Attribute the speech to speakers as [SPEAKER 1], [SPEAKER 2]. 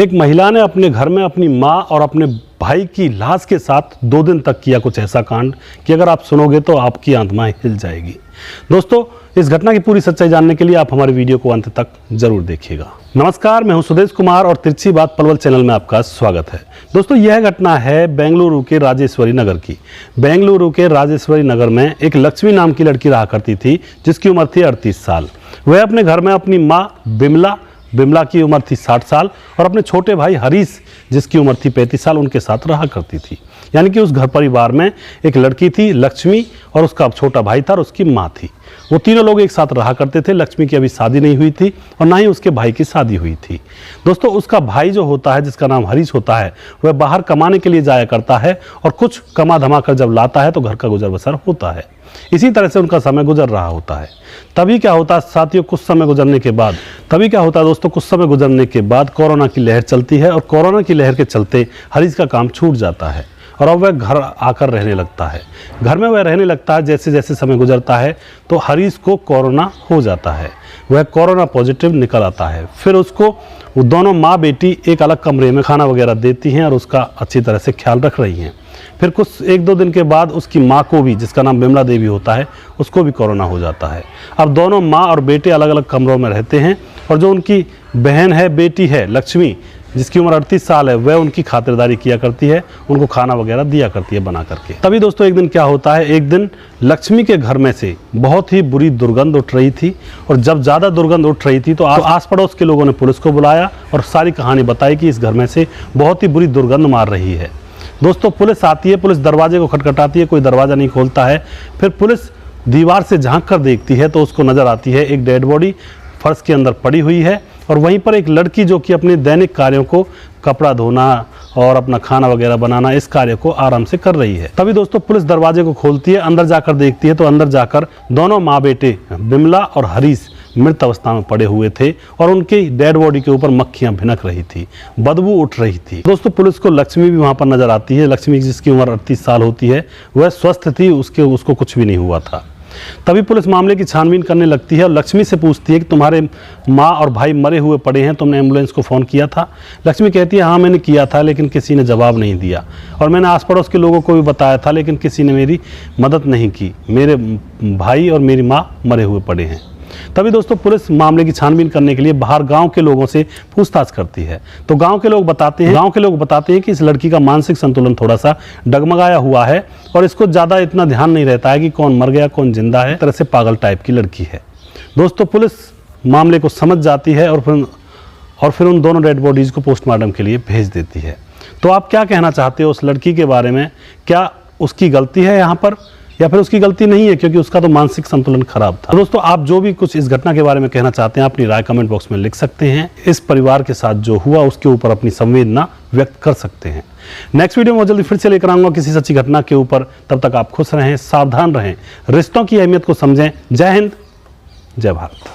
[SPEAKER 1] एक महिला ने अपने घर में अपनी माँ और अपने भाई की लाश के साथ 2 दिन तक किया कुछ ऐसा कांड कि अगर आप सुनोगे तो आपकी आत्मा हिल जाएगी। दोस्तों, इस घटना की पूरी सच्चाई जानने के लिए आप हमारे वीडियो को अंत तक जरूर देखिएगा। नमस्कार, मैं हूं सुदेश कुमार और तिरछी बात पलवल चैनल में आपका स्वागत है। दोस्तों, यह घटना है बेंगलुरु के राजेश्वरी नगर की। बेंगलुरु के राजेश्वरी नगर में एक लक्ष्मी नाम की लड़की रहा करती थी जिसकी उम्र थी 38 साल। वह अपने घर में अपनी माँ बिमला की उम्र थी 60 साल और अपने छोटे भाई हरीश जिसकी उम्र थी 35 साल उनके साथ रहा करती थी। यानी कि उस घर परिवार में एक लड़की थी लक्ष्मी और उसका छोटा भाई था और उसकी माँ थी। वो तीनों लोग एक साथ रहा करते थे। लक्ष्मी की अभी शादी नहीं हुई थी और ना ही उसके भाई की शादी हुई थी। दोस्तों, उसका भाई जो होता है जिसका नाम हरीश होता है वह बाहर कमाने के लिए जाया करता है और कुछ कमा धमा कर जब लाता है तो घर का गुजर बसर होता है। इसी तरह से उनका समय गुजर रहा होता है। तभी क्या होता है साथियों, कुछ समय गुजरने के बाद कोरोना की लहर चलती है और कोरोना की लहर के चलते हरीश का काम छूट जाता है और अब वह घर आकर रहने लगता है। घर में वह रहने लगता है। जैसे जैसे समय गुजरता है तो हरीश को कोरोना हो जाता है। वह कोरोना पॉजिटिव निकल आता है। फिर उसको वो दोनों माँ बेटी एक अलग कमरे में खाना वगैरह देती हैं और उसका अच्छी तरह से ख्याल रख रही हैं। फिर कुछ 1-2 दिन के बाद उसकी माँ को भी, जिसका नाम बिमला देवी होता है, उसको भी कोरोना हो जाता है। अब दोनों माँ और बेटे अलग अलग कमरों में रहते हैं और जो उनकी बहन है, बेटी है लक्ष्मी, जिसकी उम्र 38 साल है, वह उनकी खातिरदारी किया करती है, उनको खाना वगैरह दिया करती है बना करके। तभी दोस्तों एक दिन क्या होता है, एक दिन लक्ष्मी के घर में से बहुत ही बुरी दुर्गंध उठ रही थी और जब ज़्यादा दुर्गंध उठ रही थी तो आस पड़ोस के लोगों ने पुलिस को बुलाया और सारी कहानी बताई कि इस घर में से बहुत ही बुरी दुर्गंध मार रही है। दोस्तों, पुलिस आती है, पुलिस दरवाजे को खटखटाती है, कोई दरवाज़ा नहीं खोलता है। फिर पुलिस दीवार से झांक कर देखती है तो उसको नज़र आती है एक डेड बॉडी फर्श के अंदर पड़ी हुई है और वहीं पर एक लड़की जो कि अपने दैनिक कार्यों को, कपड़ा धोना और अपना खाना वगैरह बनाना, इस कार्य को आराम से कर रही है। तभी दोस्तों पुलिस दरवाजे को खोलती है, अंदर जाकर देखती है तो अंदर जाकर दोनों माँ बेटे बिमला और हरीश मृत अवस्था में पड़े हुए थे और उनकी डेड बॉडी के ऊपर मक्खियां भिनक रही थी, बदबू उठ रही थी। दोस्तों, पुलिस को लक्ष्मी भी वहां पर नजर आती है। लक्ष्मी जिसकी उम्र 38 साल होती है, वह स्वस्थ थी, उसको कुछ भी नहीं हुआ था। तभी पुलिस मामले की छानबीन करने लगती है और लक्ष्मी से पूछती है कि तुम्हारे माँ और भाई मरे हुए पड़े हैं, तुमने एम्बुलेंस को फ़ोन किया था? लक्ष्मी कहती है हाँ मैंने किया था लेकिन किसी ने जवाब नहीं दिया और मैंने आस पड़ोस के लोगों को भी बताया था लेकिन किसी ने मेरी मदद नहीं की। मेरे भाई और मेरी माँ मरे हुए पड़े हैं। तभी दोस्तों पुलिस मामले की छानबीन करने के लिए बाहर गांव के लोगों से पूछताछ करती है तो गांव के लोग बताते हैं कि इस लड़की का मानसिक संतुलन थोड़ा सा डगमगाया हुआ है और इसको ज़्यादा इतना ध्यान नहीं रहता है कि कौन मर गया कौन जिंदा है। तरह से पागल टाइप की लड़की है। दोस्तों, पुलिस मामले को समझ जाती है और फिर उन दोनों डेड बॉडीज को पोस्टमार्टम के लिए भेज देती है। तो आप क्या कहना चाहते हो उस लड़की के बारे में? क्या उसकी गलती है यहाँ पर या फिर उसकी गलती नहीं है, क्योंकि उसका तो मानसिक संतुलन खराब था? दोस्तों, आप जो भी कुछ इस घटना के बारे में कहना चाहते हैं अपनी राय कमेंट बॉक्स में लिख सकते हैं। इस परिवार के साथ जो हुआ उसके ऊपर अपनी संवेदना व्यक्त कर सकते हैं। नेक्स्ट वीडियो में जल्दी फिर से लेकर आऊंगा किसी सच्ची घटना के ऊपर। तब तक आप खुश रहें, सावधान रहें, रिश्तों की अहमियत को समझें। जय हिंद, जय भारत।